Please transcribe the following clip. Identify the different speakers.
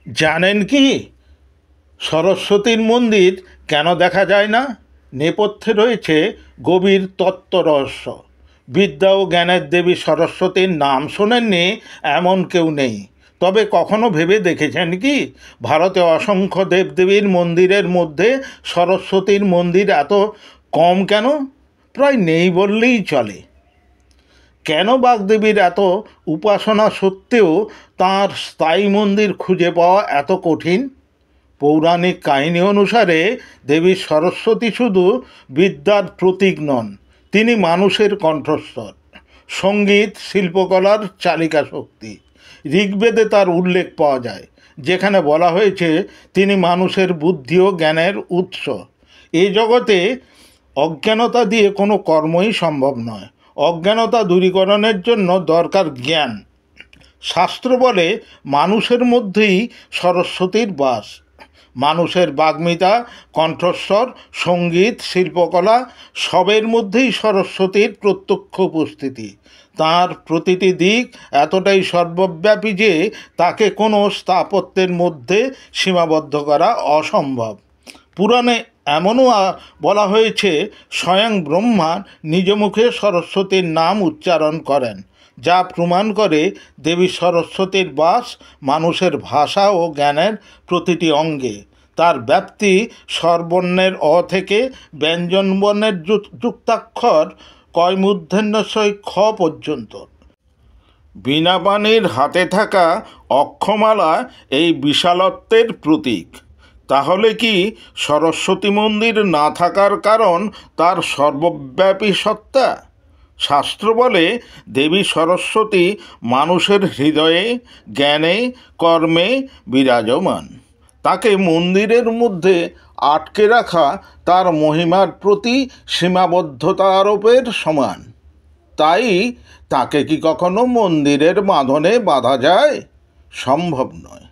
Speaker 1: জানেন কি সরস্বতীর মন্দির কেন দেখা যায় না? নেপথ্যে রয়েছে গভীর তত্ত্ব রহস্য। বিদ্যা ও জ্ঞানের দেবী সরস্বতীর নাম শোনেননি এমন কেউ নেই। তবে কখনো ভেবে দেখেছেন কি ভারতে অসংখ্য দেবদেবীর মন্দিরের মধ্যে সরস্বতীর মন্দির এত কম কেন? প্রায় নেই বললেই চলে। কেন বাগদেবীর এত উপাসনা সত্ত্বেও তাঁর স্থায়ী মন্দির খুঁজে পাওয়া এত কঠিন? পৌরাণিক কাহিনী অনুসারে দেবী সরস্বতী শুধু বিদ্যার প্রতীক নন, তিনি মানুষের কণ্ঠস্বর, সঙ্গীত শিল্পকলার চালিকা শক্তি। ঋগ্বেদে তার উল্লেখ পাওয়া যায়, যেখানে বলা হয়েছে তিনি মানুষের বুদ্ধি ও জ্ঞানের উৎস। এই জগতে অজ্ঞানতা দিয়ে কোনো কর্মই সম্ভব নয়। অজ্ঞানতা দূরীকরণের জন্য দরকার জ্ঞান। শাস্ত্র বলে মানুষের মধ্যেই সরস্বতীর বাস। মানুষের বাগ্মিতা, কণ্ঠস্বর, সঙ্গীত, শিল্পকলা সবের মধ্যেই সরস্বতীর প্রত্যক্ষ উপস্থিতি। তাঁর প্রতিটি দিক এতটাই সর্বব্যাপী যে তাকে কোনো স্থাপত্যের মধ্যে সীমাবদ্ধ করা অসম্ভব। পুরাণে এমনও বলা হয়েছে স্বয়ং ব্রহ্মা নিজ মুখে সরস্বতীর নাম উচ্চারণ করেন, যা প্রমাণ করে দেবী সরস্বতীর বাস মানুষের ভাষা ও জ্ঞানের প্রতিটি অঙ্গে। তার ব্যাপ্তি স্বরবর্ণের অ থেকে ব্যঞ্জনবর্ণের যুক্তাক্ষর কয়মূর্ধন্যস্বয় খ পর্যন্ত। বীণাপাণির হাতে থাকা অক্ষমালা এই বিশালত্বের প্রতীক। তাহলে কি সরস্বতী মন্দির না থাকার কারণ তার সর্বব্যাপী সত্তা? শাস্ত্র বলে দেবী সরস্বতী মানুষের হৃদয়ে, জ্ঞানে, কর্মে বিরাজমান। তাকে মন্দিরের মধ্যে আটকে রাখা তার মহিমার প্রতি সীমাবদ্ধতা আরোপের সমান। তাই তাকে কি কখনো মন্দিরের বাঁধনে বাঁধা যায়? সম্ভব নয়।